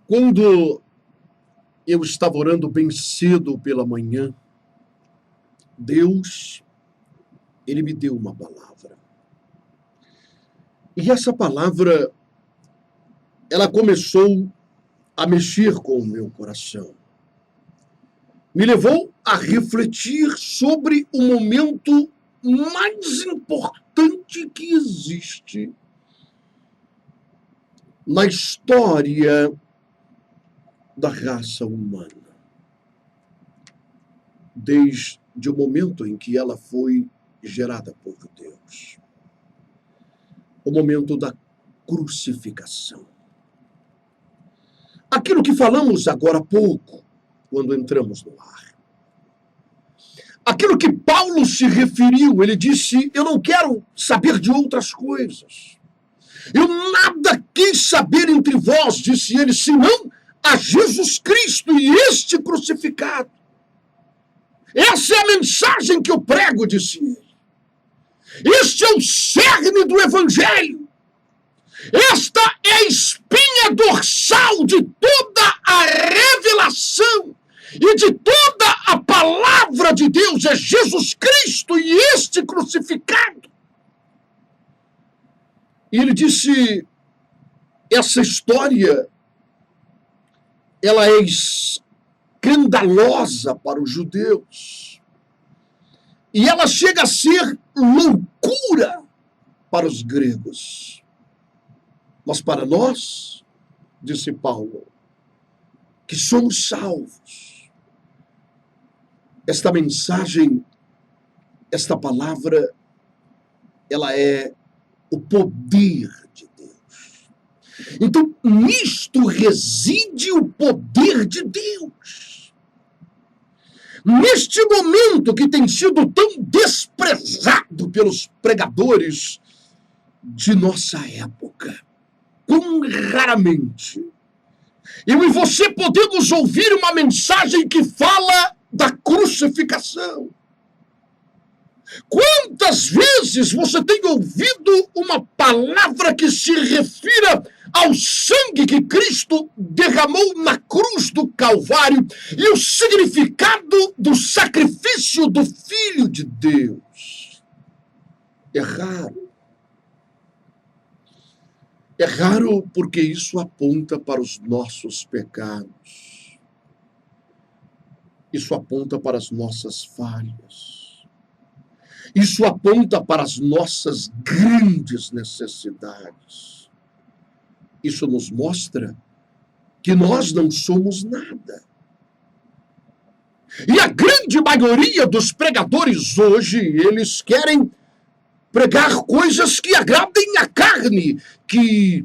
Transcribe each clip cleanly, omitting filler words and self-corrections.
Quando eu estava orando bem cedo pela manhã, Deus, Ele me deu uma palavra. E essa palavra, ela começou a mexer com o meu coração. Me levou a refletir sobre o momento mais importante que existe na história da raça humana, desde o momento em que ela foi gerada por Deus. O momento da crucificação. Aquilo que falamos agora há pouco, quando entramos no ar. Aquilo que Paulo se referiu, ele disse, eu não quero saber de outras coisas. Eu nada quis saber entre vós, disse ele, senão a Jesus Cristo e este crucificado. Essa é a mensagem que eu prego, disse ele. Este é o cerne do Evangelho. Esta é a espinha dorsal de toda a revelação e de toda a palavra de Deus, é Jesus Cristo e este crucificado. E ele disse, essa história, ela é escandalosa para os judeus. E ela chega a ser loucura para os gregos. Mas para nós, disse Paulo, que somos salvos, esta mensagem, esta palavra, ela é o poder de Deus. Então, nisto reside o poder de Deus. Neste momento que tem sido tão desprezado pelos pregadores de nossa época, quão raramente eu e você podemos ouvir uma mensagem que fala da crucificação. Quantas vezes você tem ouvido uma palavra que se refira ao sangue que Cristo derramou na cruz do Calvário e o significado do sacrifício do Filho de Deus? É raro. É raro porque isso aponta para os nossos pecados. Isso aponta para as nossas falhas. Isso aponta para as nossas grandes necessidades. Isso nos mostra que nós não somos nada. E a grande maioria dos pregadores hoje, eles querem pregar coisas que agradem a carne, que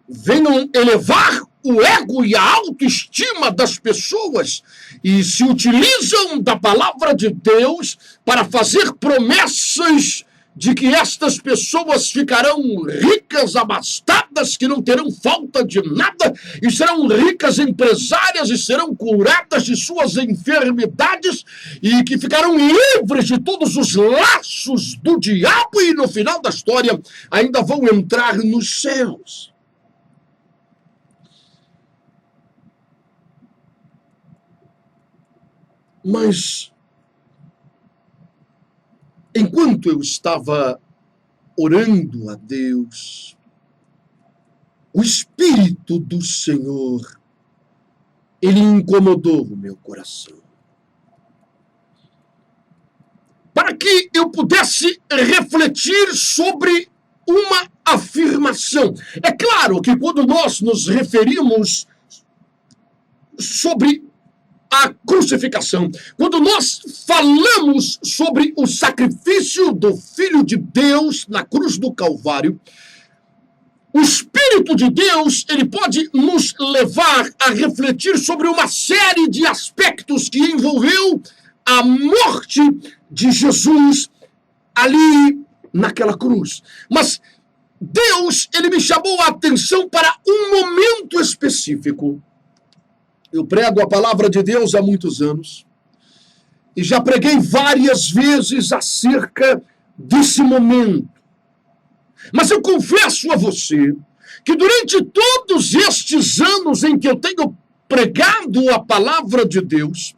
venham elevar o ego e a autoestima das pessoas e se utilizam da palavra de Deus para fazer promessas de que estas pessoas ficarão ricas, abastadas, que não terão falta de nada e serão ricas empresárias e serão curadas de suas enfermidades e que ficarão livres de todos os laços do diabo e no final da história ainda vão entrar nos céus. Mas, enquanto eu estava orando a Deus, o Espírito do Senhor, ele incomodou o meu coração. Para que eu pudesse refletir sobre uma afirmação. É claro que quando nós nos referimos sobre a crucificação, quando nós falamos sobre o sacrifício do Filho de Deus na cruz do Calvário, o Espírito de Deus, ele pode nos levar a refletir sobre uma série de aspectos que envolveu a morte de Jesus ali naquela cruz. Mas Deus, ele me chamou a atenção para um momento específico. Eu prego a palavra de Deus há muitos anos e já preguei várias vezes acerca desse momento. Mas eu confesso a você que durante todos estes anos em que eu tenho pregado a palavra de Deus,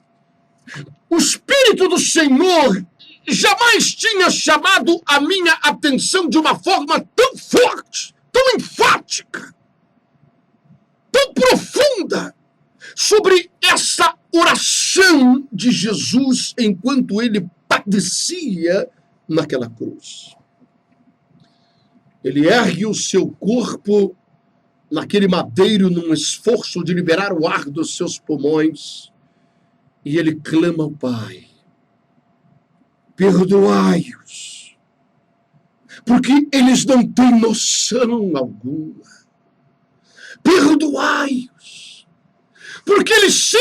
o Espírito do Senhor jamais tinha chamado a minha atenção de uma forma tão forte, tão enfática, tão profunda, sobre essa oração de Jesus enquanto ele padecia naquela cruz. Ele ergue o seu corpo naquele madeiro num esforço de liberar o ar dos seus pulmões e ele clama ao Pai: perdoai-os, porque eles não têm noção alguma. Perdoai-os, porque eles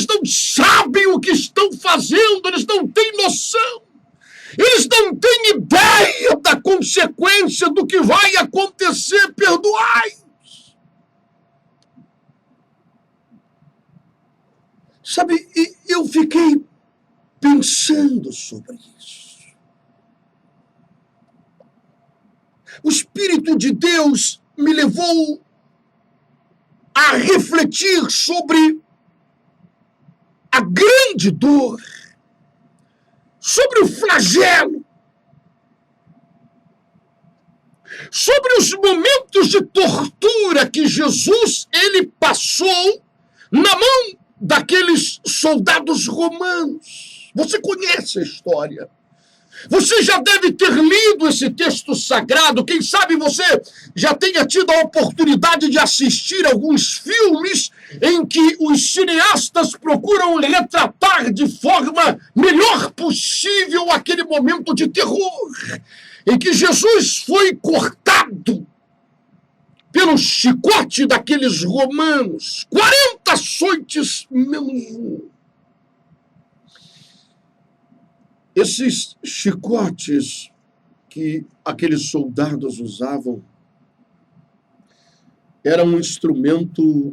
não sabem o que estão fazendo, eles não têm noção. Eles não têm ideia da consequência do que vai acontecer. Perdoai-os. Sabe, eu fiquei pensando sobre isso. O Espírito de Deus me levou a refletir sobre a grande dor, sobre o flagelo, sobre os momentos de tortura que Jesus ele passou na mão daqueles soldados romanos. Você conhece a história. Você já deve ter lido esse texto sagrado. Quem sabe você já tenha tido a oportunidade de assistir alguns filmes em que os cineastas procuram retratar de forma melhor possível aquele momento de terror, em que Jesus foi cortado pelo chicote daqueles romanos, 40 açoites menos um. Esses chicotes que aqueles soldados usavam eram um instrumento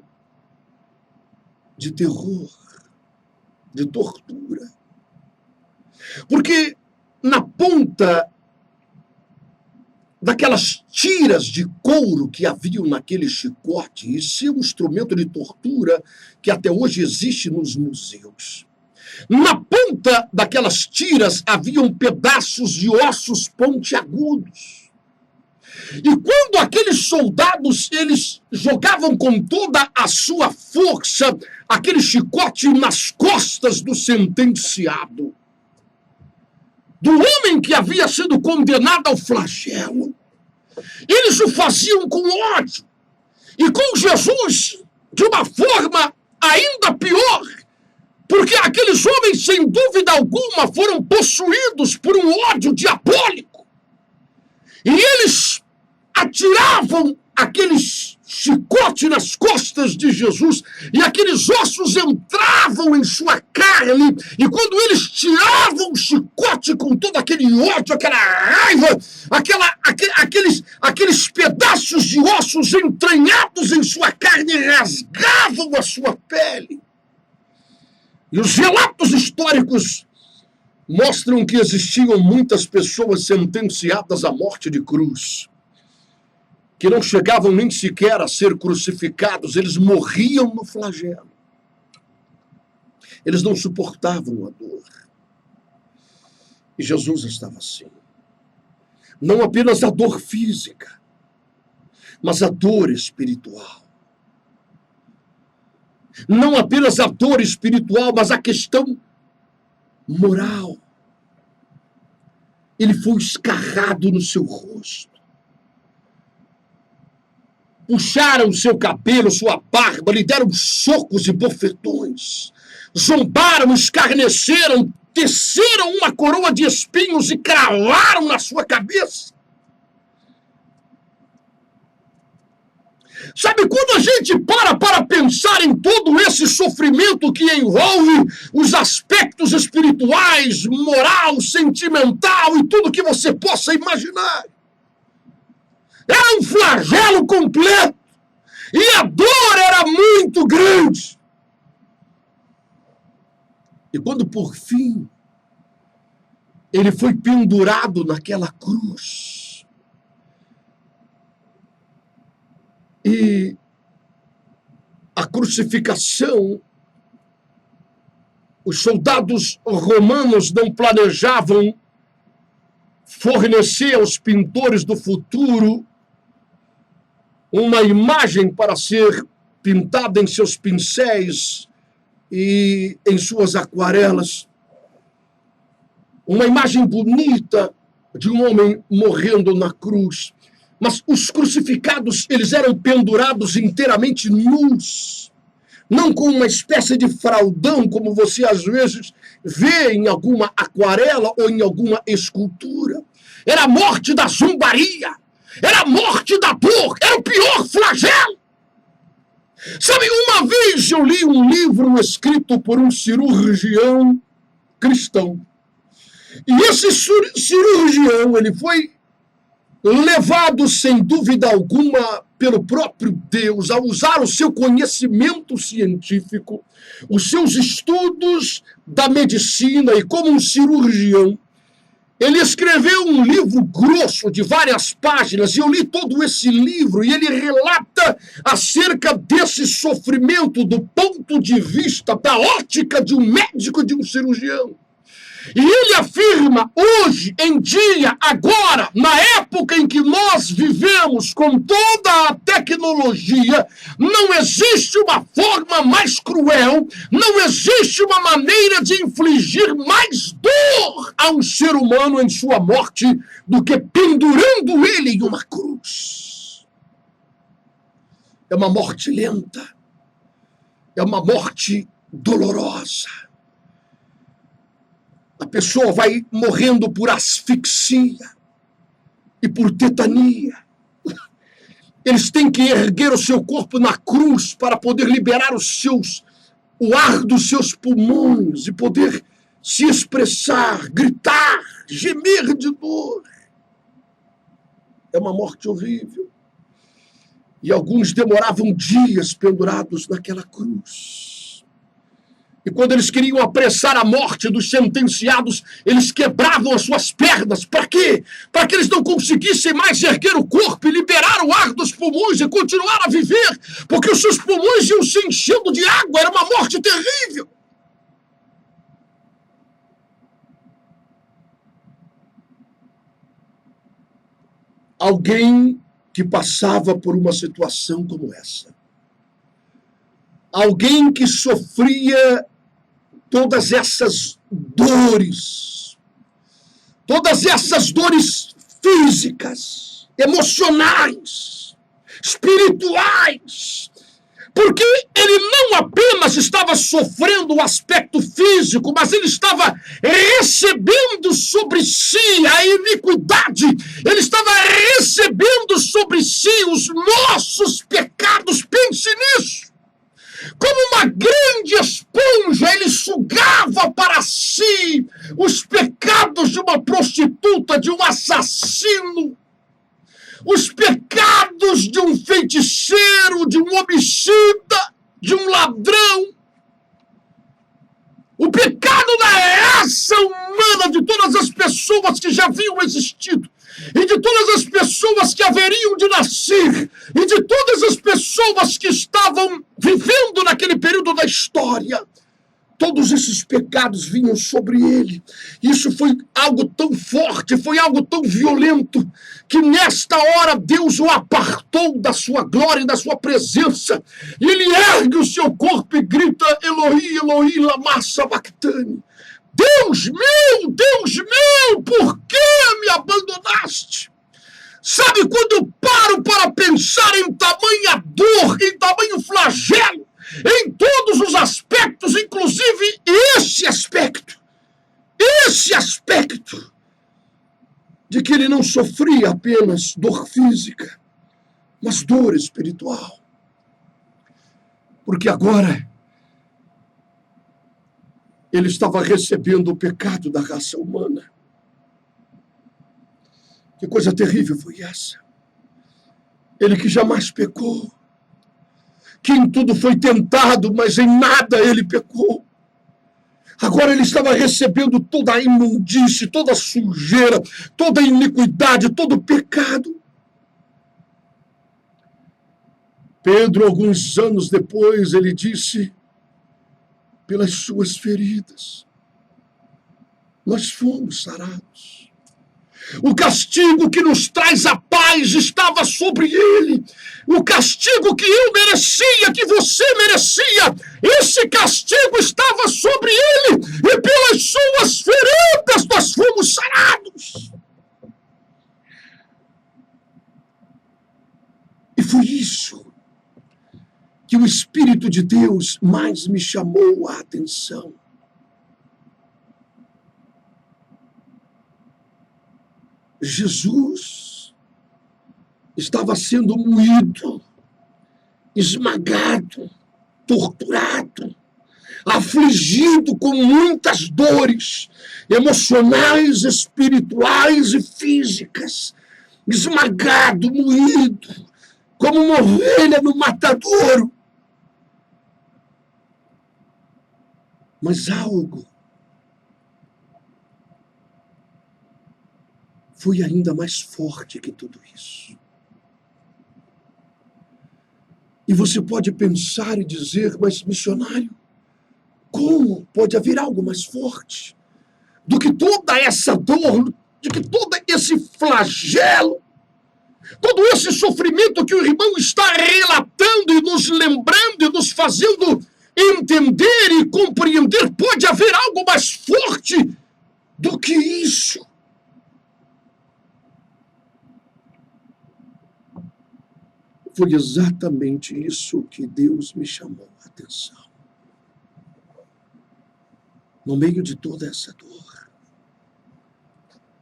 de terror, de tortura. Porque na ponta daquelas tiras de couro que haviam naquele chicote, isso é um instrumento de tortura que até hoje existe nos museus. Na ponta daquelas tiras haviam pedaços de ossos pontiagudos. E quando aqueles soldados eles jogavam com toda a sua força aquele chicote nas costas do sentenciado, do homem que havia sido condenado ao flagelo, eles o faziam com ódio. E com Jesus, de uma forma ainda pior, porque aqueles homens, sem dúvida alguma, foram possuídos por um ódio diabólico. E eles atiravam aqueles chicote nas costas de Jesus, e aqueles ossos entravam em sua carne, e quando eles tiravam o chicote com todo aquele ódio, aquela raiva, aqueles pedaços de ossos entranhados em sua carne rasgavam a sua pele. E os relatos históricos mostram que existiam muitas pessoas sentenciadas à morte de cruz, que não chegavam nem sequer a ser crucificados, eles morriam no flagelo. Eles não suportavam a dor. E Jesus estava assim. Não apenas a dor física, mas a dor espiritual. Não apenas a dor espiritual, mas a questão moral. Ele foi escarrado no seu rosto. Puxaram seu cabelo, sua barba, lhe deram socos e bofetões. Zombaram, escarneceram, teceram uma coroa de espinhos e cravaram na sua cabeça. Sabe, quando a gente para pensar em todo esse sofrimento que envolve os aspectos espirituais, moral, sentimental e tudo que você possa imaginar, era um flagelo completo e a dor era muito grande. E quando, por fim, ele foi pendurado naquela cruz, a crucificação, os soldados romanos não planejavam fornecer aos pintores do futuro uma imagem para ser pintada em seus pincéis e em suas aquarelas. Uma imagem bonita de um homem morrendo na cruz. Mas os crucificados, eles eram pendurados inteiramente nus. Não com uma espécie de fraldão, como você às vezes vê em alguma aquarela ou em alguma escultura. Era a morte da zombaria. Era a morte da dor. Era o pior flagelo. Sabe, uma vez eu li um livro escrito por um cirurgião cristão. E esse cirurgião, ele foi levado, sem dúvida alguma, pelo próprio Deus, a usar o seu conhecimento científico, os seus estudos da medicina, e como um cirurgião, ele escreveu um livro grosso de várias páginas, e eu li todo esse livro, e ele relata acerca desse sofrimento do ponto de vista, da ótica de um médico, de um cirurgião. E ele afirma, hoje em dia, agora, na época em que nós vivemos com toda a tecnologia, não existe uma forma mais cruel, não existe uma maneira de infligir mais dor a um ser humano em sua morte do que pendurando ele em uma cruz. É uma morte lenta, é uma morte dolorosa. A pessoa vai morrendo por asfixia e por tetania. Eles têm que erguer o seu corpo na cruz para poder liberar o ar dos seus pulmões e poder se expressar, gritar, gemer de dor. É uma morte horrível. E alguns demoravam dias pendurados naquela cruz. E quando eles queriam apressar a morte dos sentenciados, eles quebravam as suas pernas. Para quê? Para que eles não conseguissem mais erguer o corpo e liberar o ar dos pulmões e continuar a viver, porque os seus pulmões iam se enchendo de água. Era uma morte terrível. Alguém que passava por uma situação como essa, alguém que sofria todas essas dores físicas, emocionais, espirituais, porque ele não apenas estava sofrendo o aspecto físico, mas ele estava recebendo sobre si a iniquidade, ele estava recebendo sobre si os nossos pecados. Pense nisso. Como uma grande esponja, ele sugava para si os pecados de uma prostituta, de um assassino, os pecados de um feiticeiro, de um homicida, de um ladrão. O pecado da raça humana, de todas as pessoas que já haviam existido, e de todas as pessoas que haveriam de nascer, e de todas as pessoas que estavam vivendo naquele período da história, todos esses pecados vinham sobre ele. Isso foi algo tão forte, foi algo tão violento, que nesta hora Deus o apartou da sua glória e da sua presença. E ele ergue o seu corpo e grita: Eloí, Eloí, lama sabachthani. Deus meu, por que me abandonaste? Sabe, quando eu paro para pensar em tamanha dor, em tamanho flagelo, em todos os aspectos, inclusive esse aspecto de que ele não sofria apenas dor física, mas dor espiritual. Porque agora ele estava recebendo o pecado da raça humana. Que coisa terrível foi essa? Ele que jamais pecou, que em tudo foi tentado, mas em nada ele pecou. Agora ele estava recebendo toda a imundície, toda a sujeira, toda a iniquidade, todo o pecado. Pedro, alguns anos depois, ele disse: pelas suas feridas, nós fomos sarados. O castigo que nos traz a paz estava sobre ele. O castigo que eu merecia, que você merecia, esse castigo estava sobre ele. E pelas suas feridas nós fomos sarados. E foi isso que o Espírito de Deus mais me chamou a atenção. Jesus estava sendo moído, esmagado, torturado, afligido com muitas dores emocionais, espirituais e físicas, esmagado, moído, como uma ovelha no matadouro. Mas algo foi ainda mais forte que tudo isso. E você pode pensar e dizer: mas missionário, como pode haver algo mais forte do que toda essa dor, de que todo esse flagelo, todo esse sofrimento que o irmão está relatando e nos lembrando e nos fazendo entender e compreender? Pode haver algo mais forte do que isso? Foi exatamente isso que Deus me chamou a atenção. No meio de toda essa dor,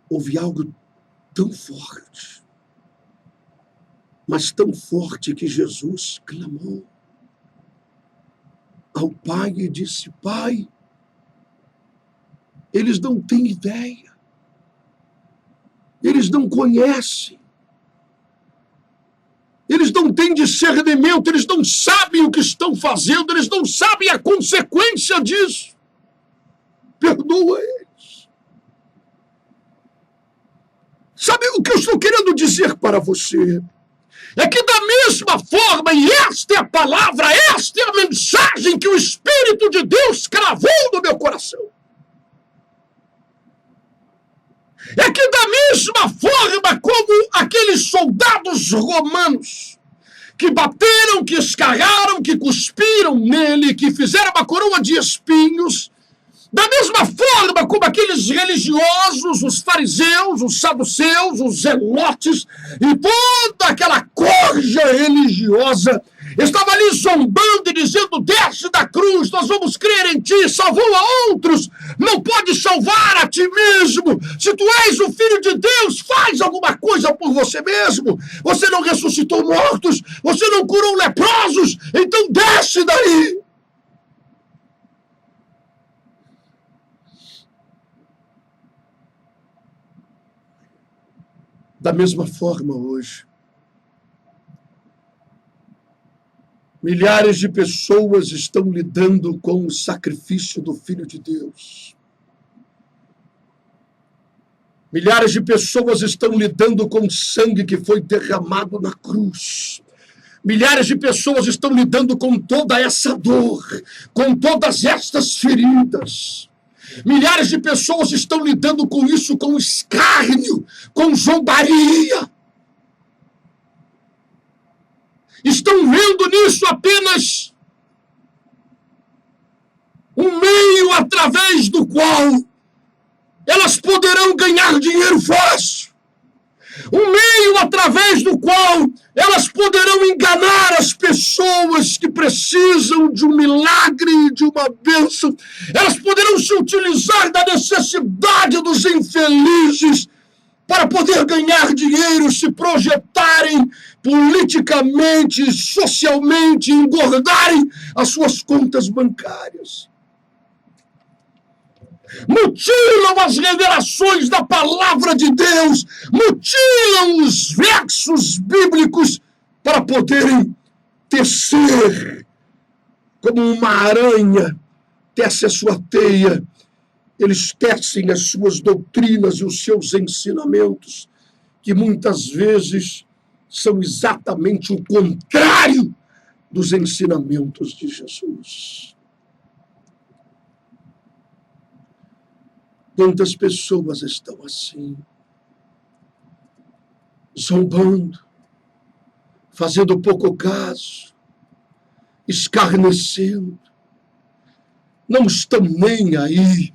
houve algo tão forte, mas tão forte que Jesus clamou ao Pai e disse: Pai, eles não têm ideia, eles não conhecem, eles não têm discernimento, eles não sabem o que estão fazendo, eles não sabem a consequência disso. Perdoa eles. Sabe o que eu estou querendo dizer para você? É que da mesma forma, e esta é a palavra, esta é a mensagem que o Espírito de Deus cravou no meu coração. É que da mesma forma como aqueles soldados romanos que bateram, que escarraram, que cuspiram nele, que fizeram uma coroa de espinhos, da mesma forma como aqueles religiosos, os fariseus, os saduceus, os zelotes e toda aquela corja religiosa estava ali zombando e dizendo: desce da cruz, nós vamos crer em ti, salvou a outros, não pode salvar a ti mesmo. Se tu és o Filho de Deus, faz alguma coisa por você mesmo. Você não ressuscitou mortos, você não curou leprosos, então desce daí. Da mesma forma hoje, milhares de pessoas estão lidando com o sacrifício do Filho de Deus. Milhares de pessoas estão lidando com o sangue que foi derramado na cruz. Milhares de pessoas estão lidando com toda essa dor, com todas estas feridas. Milhares de pessoas estão lidando com isso, com escárnio, com zombaria. Estão vendo nisso apenas um meio através do qual elas poderão ganhar dinheiro fácil. Um meio através do qual elas poderão enganar as pessoas que precisam de um milagre, de uma bênção. Elas poderão se utilizar da necessidade dos infelizes para poder ganhar dinheiro, se projetarem politicamente, socialmente, engordarem as suas contas bancárias. Mutilam as revelações da palavra de Deus, mutilam os versos bíblicos para poderem tecer, como uma aranha tece a sua teia. Eles tecem as suas doutrinas e os seus ensinamentos, que muitas vezes são exatamente o contrário dos ensinamentos de Jesus. Quantas pessoas estão assim, zombando, fazendo pouco caso, escarnecendo, não estão nem aí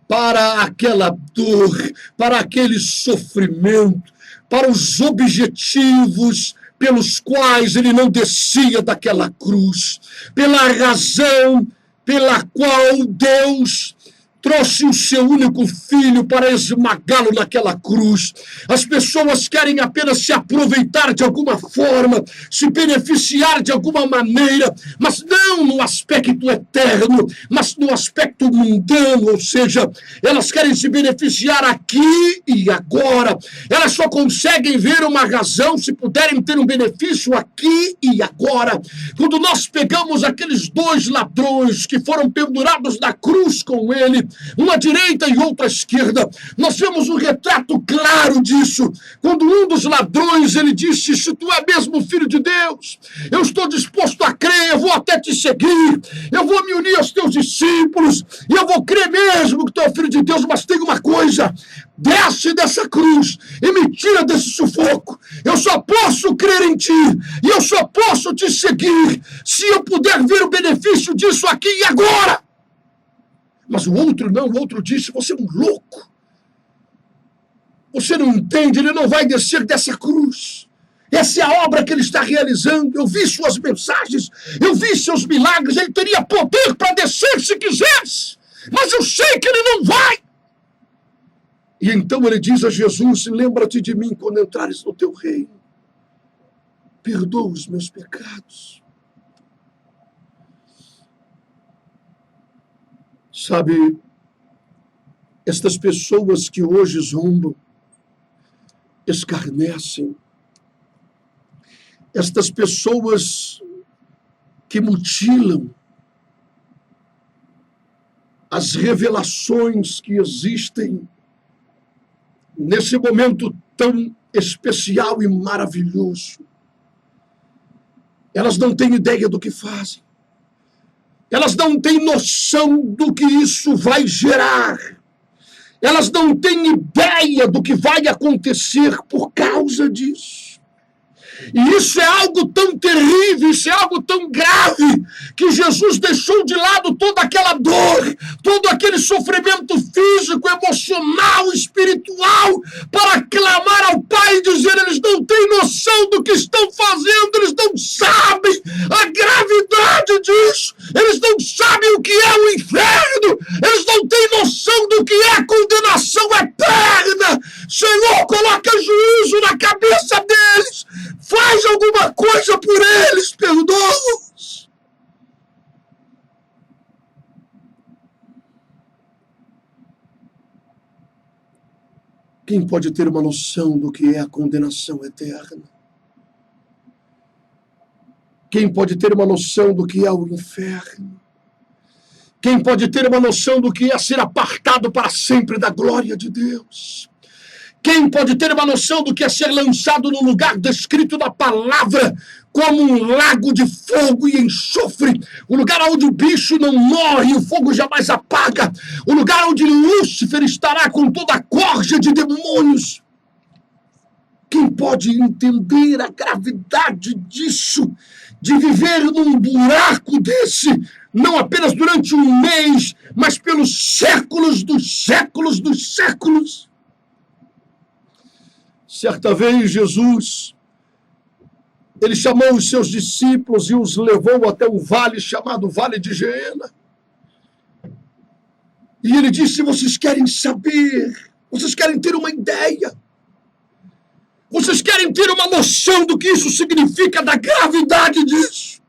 para aquela dor, para aquele sofrimento, para os objetivos pelos quais ele não descia daquela cruz, pela razão pela qual Deus trouxe o seu único filho para esmagá-lo naquela cruz. As pessoas querem apenas se aproveitar de alguma forma, se beneficiar de alguma maneira, mas não no aspecto eterno, mas no aspecto mundano, ou seja, elas querem se beneficiar aqui e agora. Elas só conseguem ver uma razão se puderem ter um benefício aqui e agora. Quando nós pegamos aqueles dois ladrões que foram pendurados na cruz com ele, uma à direita e outra à esquerda, nós vemos um retrato claro disso. Quando um dos ladrões, ele disse: se tu é mesmo filho de Deus, eu estou disposto a crer, eu vou até te seguir, eu vou me unir aos teus discípulos, e eu vou crer mesmo que tu é filho de Deus, mas tem uma coisa: desce dessa cruz e me tira desse sufoco. Eu só posso crer em ti, e eu só posso te seguir, se eu puder ver o benefício disso aqui e agora. Mas o outro não, o outro disse: você é um louco. Você não entende, ele não vai descer dessa cruz. Essa é a obra que ele está realizando. Eu vi suas mensagens, eu vi seus milagres, ele teria poder para descer se quisesse, mas eu sei que ele não vai. E então ele diz a Jesus: lembra-te de mim quando entrares no teu reino. Perdoa os meus pecados. Sabe, estas pessoas que hoje zombam, escarnecem, estas pessoas que mutilam as revelações que existem nesse momento tão especial e maravilhoso, elas não têm ideia do que fazem. Elas não têm noção do que isso vai gerar. Elas não têm ideia do que vai acontecer por causa disso. E isso é algo tão terrível, isso é algo tão grave, que Jesus deixou de lado toda aquela dor, todo aquele sofrimento físico, emocional, espiritual, para clamar ao Pai e dizer: eles não têm noção do que estão fazendo, eles não sabem a gravidade disso, eles não sabem o que é o inferno, eles não têm noção do que é a condenação eterna. Senhor, coloca juízo na cabeça deles, faz alguma coisa por eles, perdoa-os. Quem pode ter uma noção do que é a condenação eterna? Quem pode ter uma noção do que é o inferno? Quem pode ter uma noção do que é ser apartado para sempre da glória de Deus? Quem pode ter uma noção do que é ser lançado no lugar descrito na palavra como um lago de fogo e enxofre, o lugar onde o bicho não morre e o fogo jamais apaga, o lugar onde Lúcifer estará com toda a corja de demônios? Quem pode entender a gravidade disso, de viver num buraco desse, não apenas durante um mês, mas pelos séculos dos séculos dos séculos? Certa vez Jesus, ele chamou os seus discípulos e os levou até um vale chamado Vale de Geena. E ele disse: vocês querem saber, vocês querem ter uma ideia, vocês querem ter uma noção do que isso significa, da gravidade disso?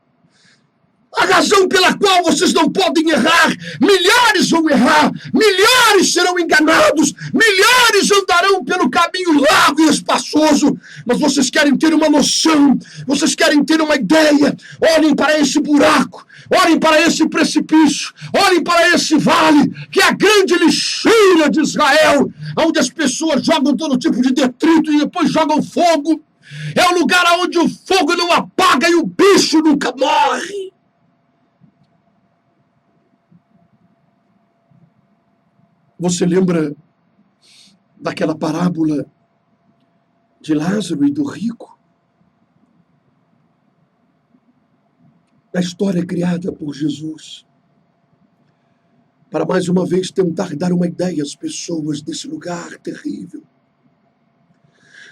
A razão pela qual vocês não podem errar, milhares vão errar, milhares serão enganados, milhares andarão pelo caminho largo e espaçoso, mas vocês querem ter uma noção, vocês querem ter uma ideia. Olhem para esse buraco, olhem para esse precipício, olhem para esse vale, que é a grande lixeira de Israel, onde as pessoas jogam todo tipo de detrito e depois jogam fogo. É o lugar onde o fogo não apaga e o bicho nunca morre. Você lembra daquela parábola de Lázaro e do rico? A história criada por Jesus para mais uma vez tentar dar uma ideia às pessoas desse lugar terrível,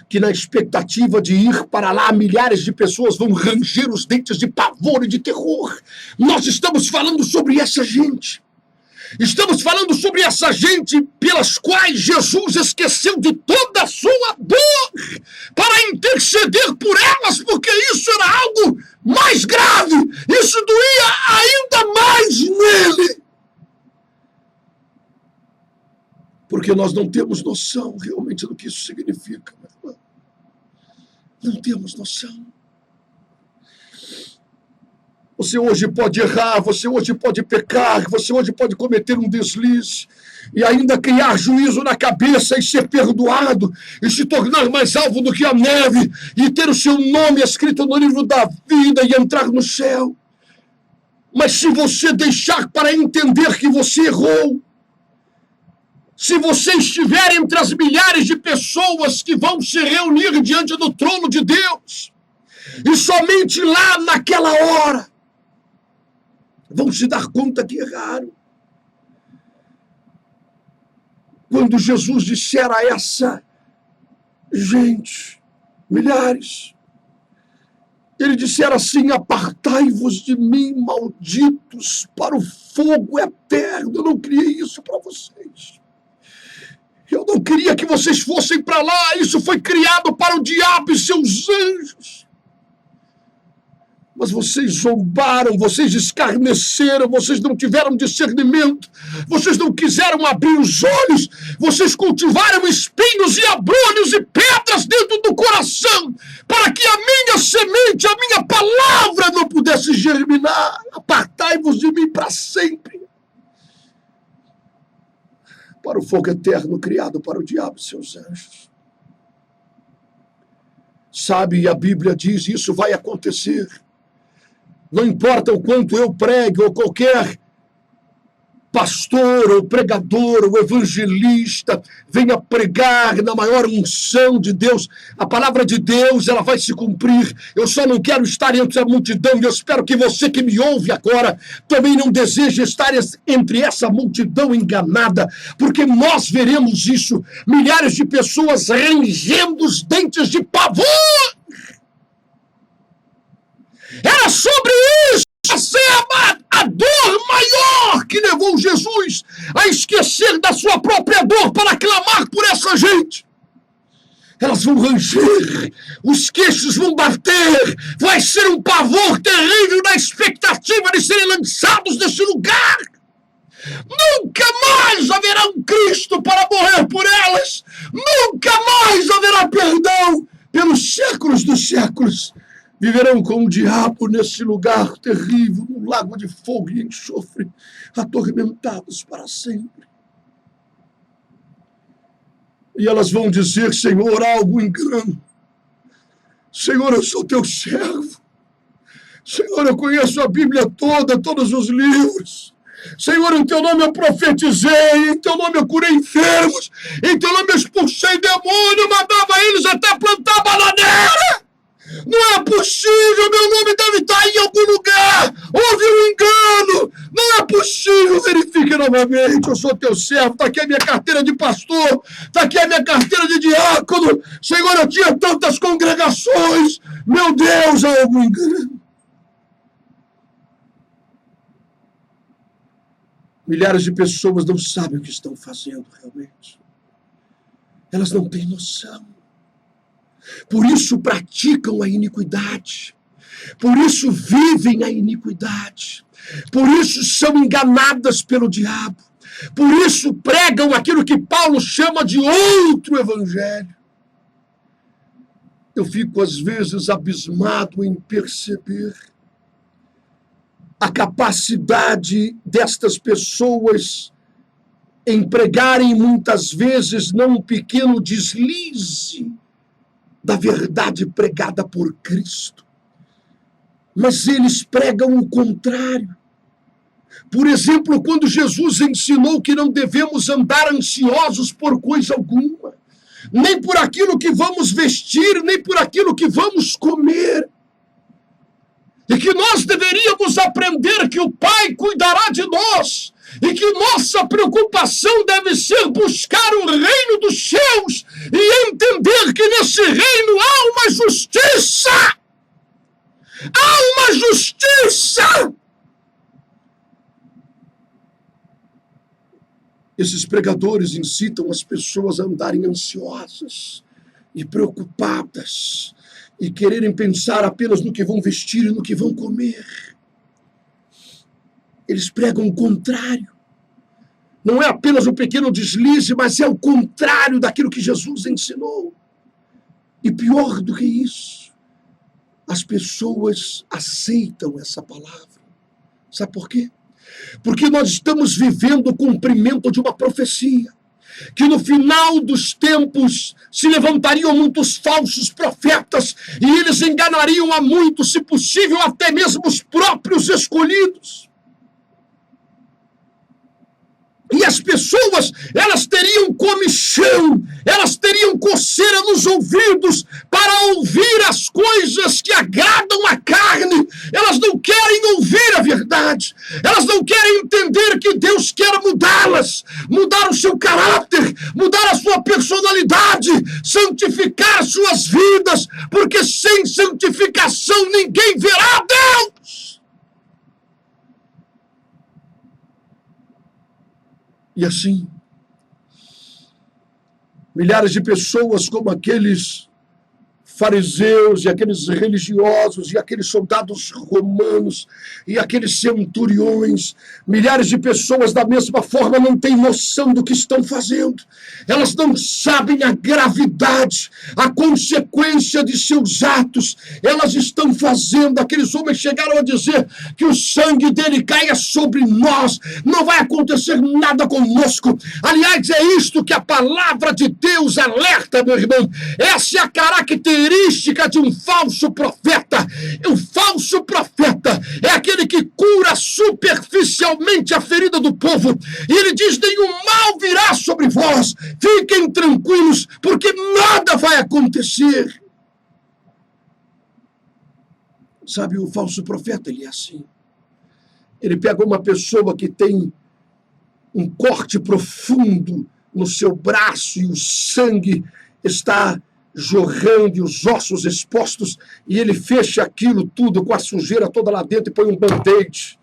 que na expectativa de ir para lá, milhares de pessoas vão ranger os dentes de pavor e de terror. Nós estamos falando sobre essa gente. Estamos falando sobre essa gente pelas quais Jesus esqueceu de toda a sua dor para interceder por elas, porque isso era algo mais grave. Isso doía ainda mais nele. Porque nós não temos noção realmente do que isso significa. Não temos noção. Você hoje pode errar, você hoje pode pecar, você hoje pode cometer um deslize e ainda criar juízo na cabeça e ser perdoado e se tornar mais alvo do que a neve e ter o seu nome escrito no livro da vida e entrar no céu. Mas se você deixar para entender que você errou, se você estiver entre as milhares de pessoas que vão se reunir diante do trono de Deus, e somente lá naquela hora vão se dar conta que erraram. Quando Jesus disser a essa gente, milhares, ele disser assim: apartai-vos de mim, malditos, para o fogo eterno. Eu não criei isso para vocês. Eu não queria que vocês fossem para lá. Isso foi criado para o diabo e seus anjos. Mas vocês zombaram, vocês escarneceram, vocês não tiveram discernimento, vocês não quiseram abrir os olhos, vocês cultivaram espinhos e abrolhos e pedras dentro do coração, para que a minha semente, a minha palavra não pudesse germinar. Apartai-vos de mim para sempre. Para o fogo eterno criado para o diabo e seus anjos. Sabe, a Bíblia diz, isso vai acontecer. Não importa o quanto eu pregue, ou qualquer pastor, ou pregador, ou evangelista venha pregar na maior unção de Deus, a palavra de Deus, ela vai se cumprir. Eu só não quero estar entre a multidão, e eu espero que você que me ouve agora também não deseje estar entre essa multidão enganada, porque nós veremos isso, milhares de pessoas rangendo os dentes de pavor. Era sobre isso, essa é a dor maior que levou Jesus a esquecer da sua própria dor para clamar por essa gente. Elas vão ranger, os queixos vão bater, vai ser um pavor terrível na expectativa de serem lançados desse lugar. Nunca mais haverá um Cristo para morrer por elas, nunca mais haverá perdão pelos séculos dos séculos. Viverão com o diabo nesse lugar terrível, no lago de fogo e enxofre, atormentados para sempre. E elas vão dizer: Senhor, há algum engano. Senhor, eu sou teu servo. Senhor, eu conheço a Bíblia toda, todos os livros. Senhor, em teu nome eu profetizei, em teu nome eu curei enfermos, em teu nome eu expulsei demônio, mandava eles até plantar bananeira. Não é possível, meu nome deve estar em algum lugar. Houve um engano. Não é possível. Verifique novamente. Eu sou teu servo. Está aqui a minha carteira de pastor. Está aqui a minha carteira de diácono. Senhor, eu tinha tantas congregações. Meu Deus, há algum engano. Milhares de pessoas não sabem o que estão fazendo realmente. Elas não têm noção. Por isso praticam a iniquidade, por isso vivem a iniquidade, por isso são enganadas pelo diabo, por isso pregam aquilo que Paulo chama de outro evangelho. Eu fico às vezes abismado em perceber a capacidade destas pessoas em pregarem muitas vezes não um pequeno deslize da verdade pregada por Cristo. Mas eles pregam o contrário. Por exemplo, quando Jesus ensinou que não devemos andar ansiosos por coisa alguma, nem por aquilo que vamos vestir, nem por aquilo que vamos comer. E que nós deveríamos aprender que o Pai cuidará de nós, e que nossa preocupação deve ser buscar o reino dos céus e entender que nesse reino há uma justiça. Há uma justiça! Esses pregadores incitam as pessoas a andarem ansiosas e preocupadas e quererem pensar apenas no que vão vestir e no que vão comer. Eles pregam o contrário. Não é apenas um pequeno deslize, mas é o contrário daquilo que Jesus ensinou. E pior do que isso, as pessoas aceitam essa palavra. Sabe por quê? Porque nós estamos vivendo o cumprimento de uma profecia, que no final dos tempos se levantariam muitos falsos profetas e eles enganariam a muitos, se possível até mesmo os próprios escolhidos. E as pessoas, elas teriam comichão, elas teriam coceira nos ouvidos para ouvir as coisas que agradam a carne. Elas não querem ouvir a verdade. Elas não querem entender que Deus quer mudá-las, mudar o seu caráter, mudar a sua personalidade, santificar suas vidas, porque sem santificação ninguém verá Deus. E assim, milhares de pessoas como aqueles fariseus e aqueles religiosos e aqueles soldados romanos e aqueles centuriões, milhares de pessoas da mesma forma não têm noção do que estão fazendo. Elas não sabem a gravidade, a consequência de seus atos. Elas estão fazendo, aqueles homens chegaram a dizer que o sangue dele caia sobre nós, não vai acontecer nada conosco. Aliás, é isto que a palavra de Deus alerta, meu irmão. Essa é a característica de um falso profeta. O falso profeta é aquele que cura superficialmente a ferida do povo. E ele diz: nenhum mal virá sobre vós. Fiquem tranquilos, porque nada vai acontecer. Sabe, o falso profeta, ele é assim. Ele pega uma pessoa que tem um corte profundo no seu braço e o sangue está jorrando e os ossos expostos, e ele fecha aquilo tudo com a sujeira toda lá dentro e põe um band-aid.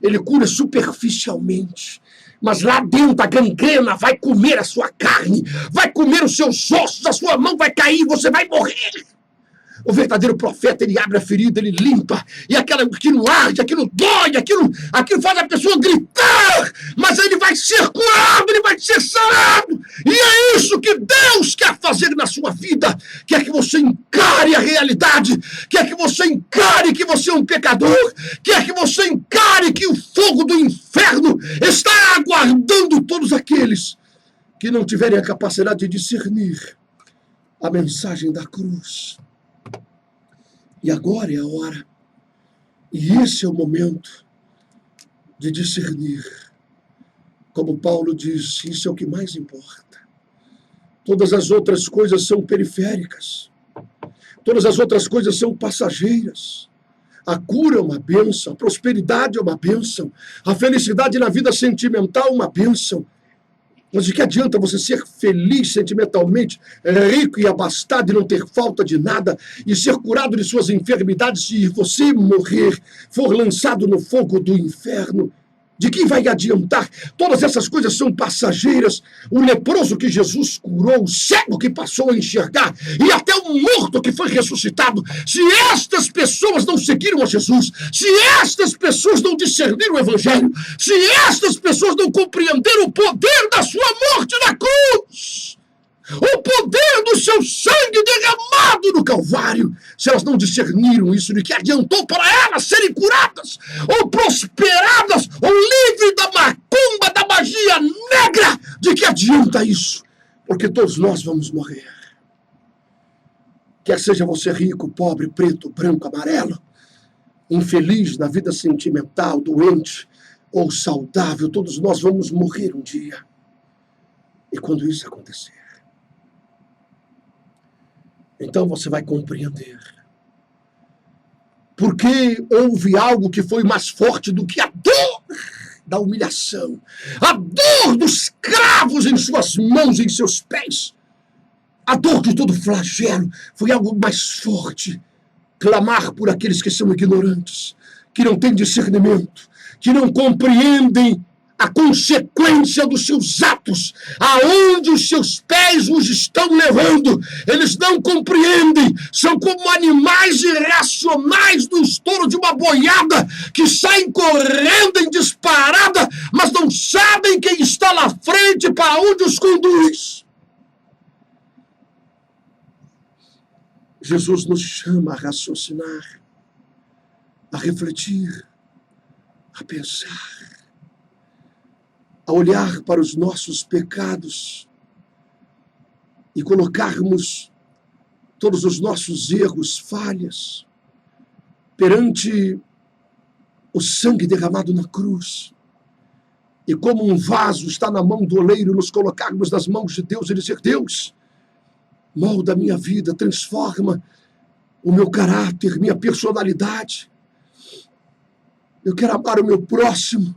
Ele cura superficialmente, mas lá dentro a gangrena vai comer a sua carne, vai comer os seus ossos, a sua mão vai cair, você vai morrer. O verdadeiro profeta, ele abre a ferida, ele limpa, e aquilo arde, aquilo dói, aquilo faz a pessoa gritar, mas ele vai ser curado, ele vai ser sarado. E é isso que Deus quer fazer na sua vida. Quer que você encare a realidade, quer que você encare que você é um pecador, quer que você encare que o fogo do inferno está aguardando todos aqueles que não tiverem a capacidade de discernir a mensagem da cruz. E agora é a hora, e esse é o momento de discernir. Como Paulo diz, isso é o que mais importa. Todas as outras coisas são periféricas. Todas as outras coisas são passageiras. A cura é uma bênção, a prosperidade é uma bênção, a felicidade na vida sentimental é uma bênção. Mas de que adianta você ser feliz sentimentalmente, rico e abastado e não ter falta de nada, e ser curado de suas enfermidades, se você morrer, for lançado no fogo do inferno? De que vai adiantar? Todas essas coisas são passageiras. O leproso que Jesus curou, o cego que passou a enxergar, e até o morto que foi ressuscitado. Se estas pessoas não seguiram a Jesus, se estas pessoas não discerniram o Evangelho, se estas pessoas não compreenderam o poder da sua morte na cruz, o poder do seu sangue derramado no Calvário, se elas não discerniram isso, de que adiantou para elas serem curadas, ou prosperadas, ou livres da macumba, da magia negra? De que adianta isso? Porque todos nós vamos morrer. Quer seja você rico, pobre, preto, branco, amarelo, infeliz na vida sentimental, doente ou saudável, todos nós vamos morrer um dia. E quando isso acontecer, então você vai compreender porque houve algo que foi mais forte do que a dor da humilhação, a dor dos cravos em suas mãos e em seus pés, a dor de todo flagelo foi algo mais forte. Clamar por aqueles que são ignorantes, que não têm discernimento, que não compreendem a consequência dos seus atos, aonde os seus pés os estão levando. Eles não compreendem, são como animais irracionais no estouro de uma boiada, que saem correndo em disparada, mas não sabem quem está na frente, para onde os conduz. Jesus nos chama a raciocinar, a refletir, a pensar, a olhar para os nossos pecados e colocarmos todos os nossos erros, falhas, perante o sangue derramado na cruz. E como um vaso está na mão do oleiro, nos colocarmos nas mãos de Deus e dizer: Deus, molda a minha vida, transforma o meu caráter, minha personalidade. Eu quero amar o meu próximo.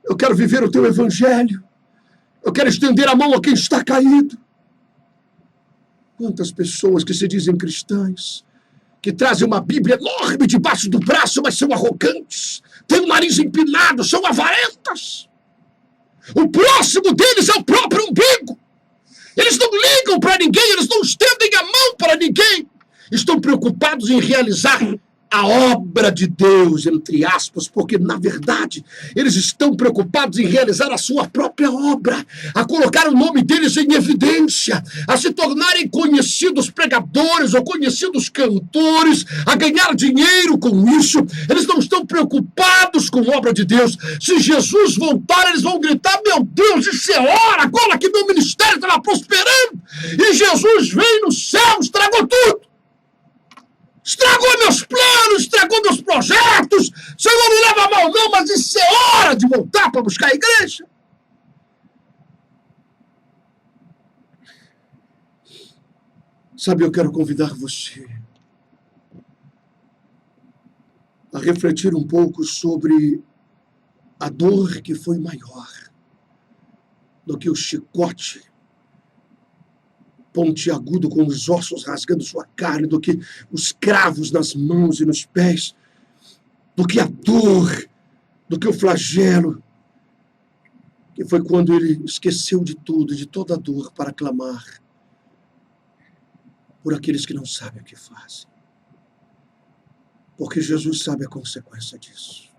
Eu quero viver o teu evangelho. Eu quero estender a mão a quem está caído. Quantas pessoas que se dizem cristãs, que trazem uma Bíblia enorme debaixo do braço, mas são arrogantes, têm o nariz empinado, são avarentas. O próximo deles é o próprio umbigo. Eles não ligam para ninguém, eles não estendem a mão para ninguém. Estão preocupados em realizar a obra de Deus, entre aspas, porque, na verdade, eles estão preocupados em realizar a sua própria obra, a colocar o nome deles em evidência, a se tornarem conhecidos pregadores ou conhecidos cantores, a ganhar dinheiro com isso. Eles não estão preocupados com a obra de Deus. Se Jesus voltar, eles vão gritar: meu Deus, isso é hora, agora que meu ministério estava prosperando, e Jesus veio no céu, estragou tudo. Estragou meus planos, estragou meus projetos. Senhor, não leva a mal não, mas isso é hora de voltar para buscar a igreja. Sabe, eu quero convidar você a refletir um pouco sobre a dor que foi maior do que o chicote pontiagudo com os ossos rasgando sua carne, do que os cravos nas mãos e nos pés, do que a dor, do que o flagelo, que foi quando ele esqueceu de tudo, de toda a dor, para clamar por aqueles que não sabem o que fazem. Porque Jesus sabe a consequência disso.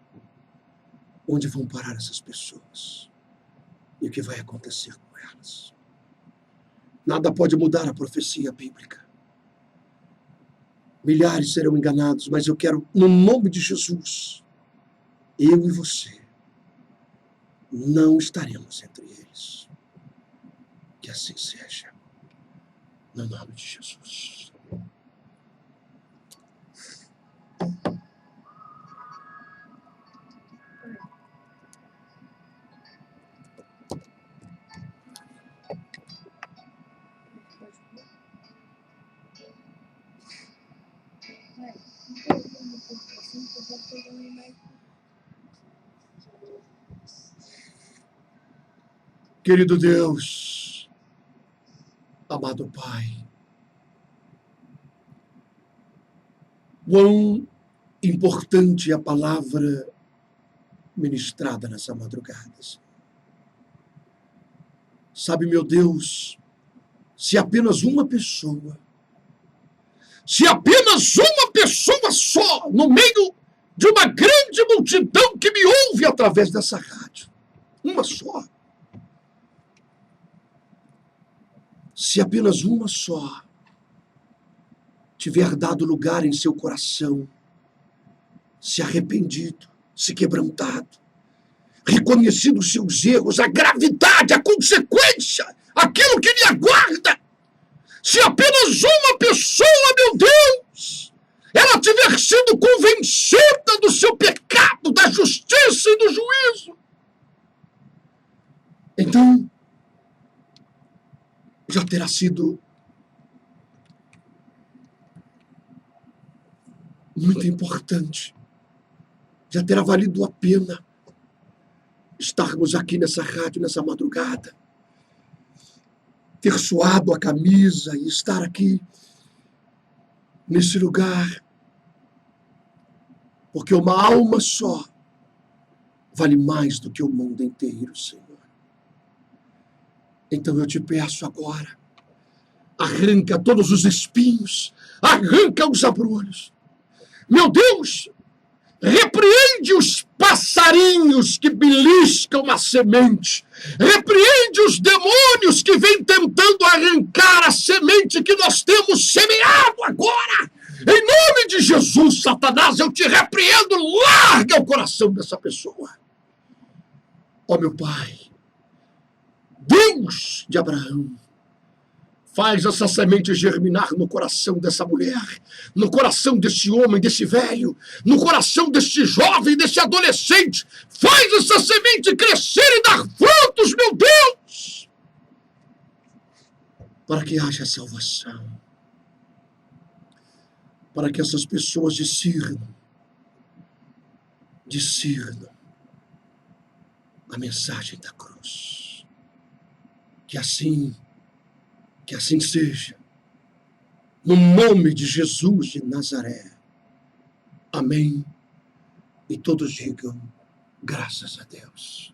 Onde vão parar essas pessoas? E o que vai acontecer com elas? Nada pode mudar a profecia bíblica. Milhares serão enganados, mas eu quero, no nome de Jesus, eu e você, não estaremos entre eles. Que assim seja. No nome de Jesus. Querido Deus, amado Pai, quão importante é a palavra ministrada nessa madrugada. Sabe, meu Deus, se apenas uma pessoa só, no meio de uma grande multidão que me ouve através dessa rádio, uma só, se apenas uma só tiver dado lugar em seu coração, se arrependido, se quebrantado, reconhecido os seus erros, a gravidade, a consequência, aquilo que lhe aguarda, se se apenas uma pessoa, meu Deus, ela tiver sido convencida do seu pecado, da justiça e do juízo, então já terá sido muito importante, já terá valido a pena estarmos aqui nessa rádio, nessa madrugada, ter suado a camisa e estar aqui nesse lugar, porque uma alma só vale mais do que o mundo inteiro, Senhor. Então eu te peço agora, arranca todos os espinhos, arranca os abrolhos. Meu Deus, repreende os passarinhos que beliscam a semente. Repreende os demônios que vêm tentando arrancar a semente que nós temos semeado agora. Em nome de Jesus, Satanás, eu te repreendo. Larga o coração dessa pessoa. Ó meu Pai, Deus de Abraão, faz essa semente germinar no coração dessa mulher, no coração desse homem, desse velho, no coração desse jovem, desse adolescente. Faz essa semente crescer e dar frutos, meu Deus, para que haja salvação, para que essas pessoas discernam a mensagem da cruz. Que assim seja, no nome de Jesus de Nazaré. Amém. E todos digam, graças a Deus.